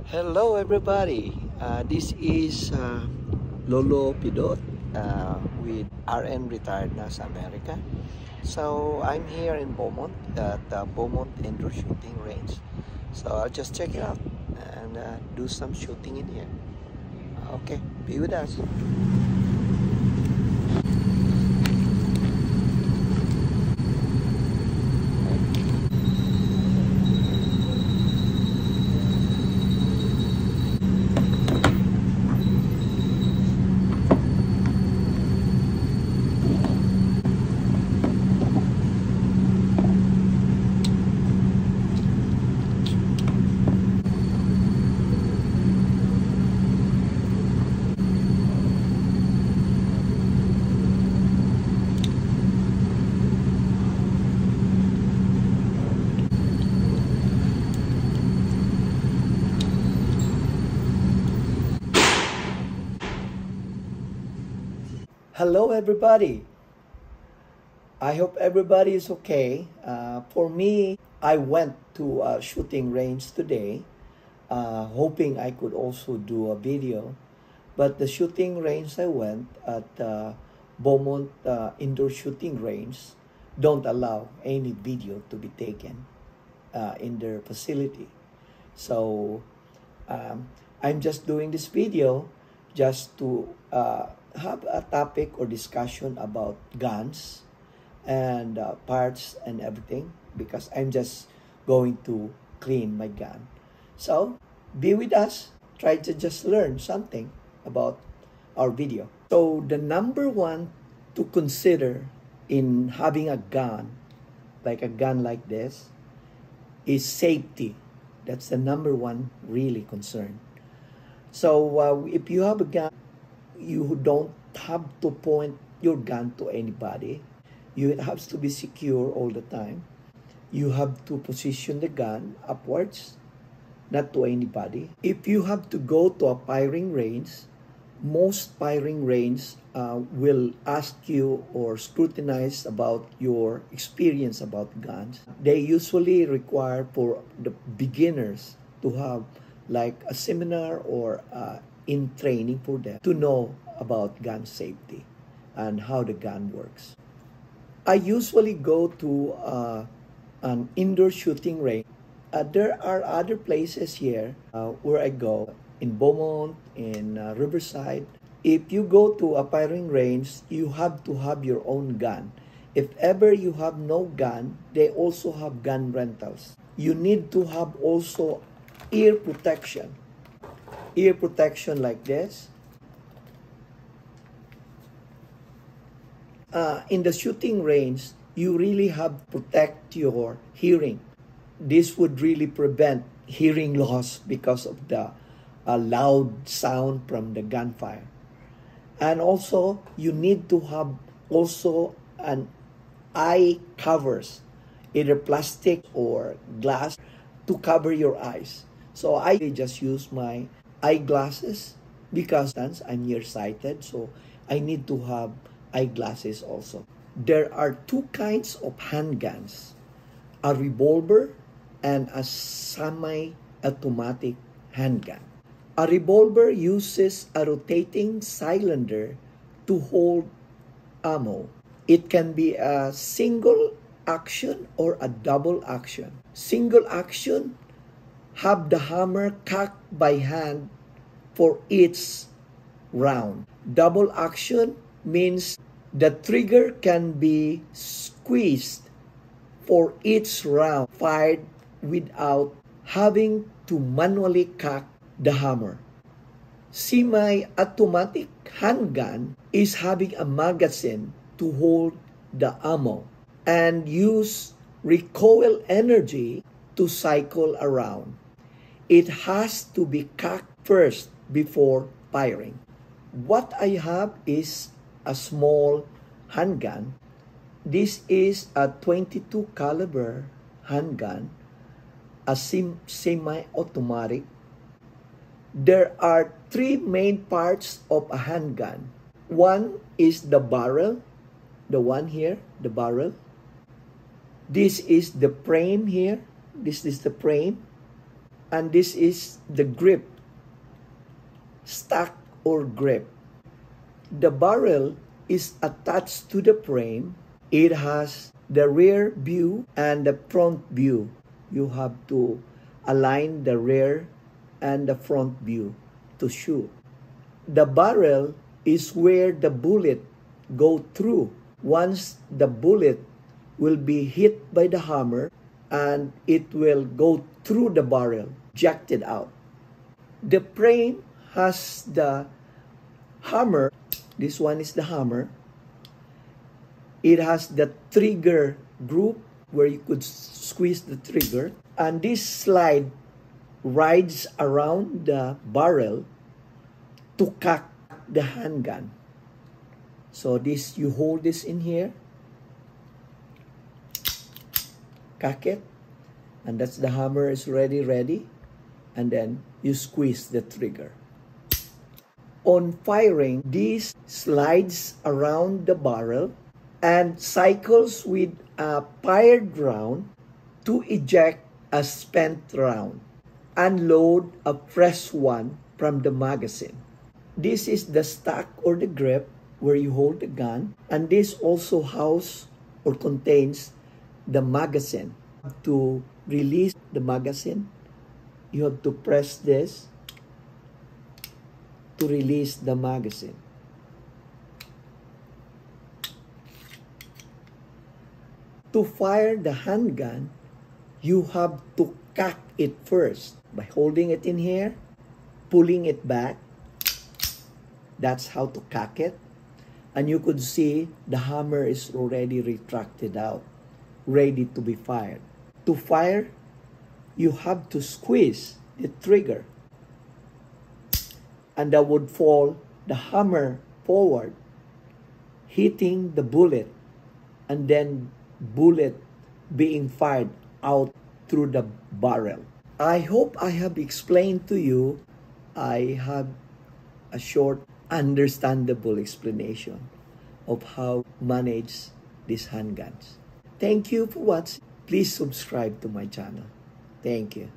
Hello everybody, this is Lolo Pidot with RN Retired Nasa America. So I'm here in Beaumont at Beaumont Indoor Shooting Range. So I'll just check it out and do some shooting in here. Okay, be with us. Hello everybody. I hope everybody is okay. For me, I went to a shooting range today, hoping I could also do a video. But the shooting range I went at Beaumont Indoor Shooting Range don't allow any video to be taken in their facility. So I'm just doing this video just to have a topic or discussion about guns and parts and everything, because I'm just going to clean my gun. So be with us, try to just learn something about our video. So the number one to consider in having a gun like this is safety. That's the number one really concern. So if you have a gun, you don't have to point your gun to anybody. It has to be secure all the time. You have to position the gun upwards, not to anybody. If you have to go to a firing range, most firing range will ask you or scrutinize about your experience about guns. They usually require for the beginners to have like a seminar or in training for them to know about gun safety and how the gun works. I usually go to an indoor shooting range. There are other places here where I go, in Beaumont, in Riverside. If you go to a firing range, you have to have your own gun. If ever you have no gun, they also have gun rentals. You need to have also ear protection. Ear protection like this. In the shooting range, you really have to protect your hearing. This would really prevent hearing loss because of the loud sound from the gunfire. And also, you need to have also an eye covers, either plastic or glass, to cover your eyes. So I just use my eyeglasses because I'm nearsighted, so I need to have eyeglasses also. There are two kinds of handguns, a revolver and a semi-automatic handgun. A revolver uses a rotating cylinder to hold ammo. It can be a single action or a double action. Single action, have the hammer cocked by hand for each round. Double action means the trigger can be squeezed for each round fired without having to manually cock the hammer. Semi-automatic handgun is having a magazine to hold the ammo and use recoil energy to cycle around. It has to be cocked first before firing. What I have is a small handgun. This is a 22 caliber handgun, a semi-automatic. There are three main parts of a handgun. One is the barrel, the one here, the barrel. This is the frame here. This is the frame. And this is the grip, stock or grip. The barrel is attached to the frame. It has the rear view and the front view. You have to align the rear and the front view to shoot. The barrel is where the bullet go through. Once the bullet will be hit by the hammer and it will go through the barrel, ejected out. The frame has the hammer. This one is the hammer. It has the trigger group where you could squeeze the trigger. And this slide rides around the barrel to cock the handgun. So this, you hold this in here, cock it, and that's the hammer is ready, and then you squeeze the trigger. On firing, this slides around the barrel and cycles with a fired round to eject a spent round and load a fresh one from the magazine. This is the stock or the grip where you hold the gun, and this also houses or contains the magazine. To release the magazine, you have to press this to release the magazine. To fire the handgun, you have to cock it first by holding it in here, pulling it back. That's how to cock it. And you could see the hammer is already retracted out, ready to be fired. To fire, you have to squeeze the trigger, and that would fall the hammer forward, hitting the bullet, and then bullet being fired out through the barrel. I hope I have explained to you. I have a short, understandable explanation of how to manage these handguns. Thank you for watching. Please subscribe to my channel. Thank you.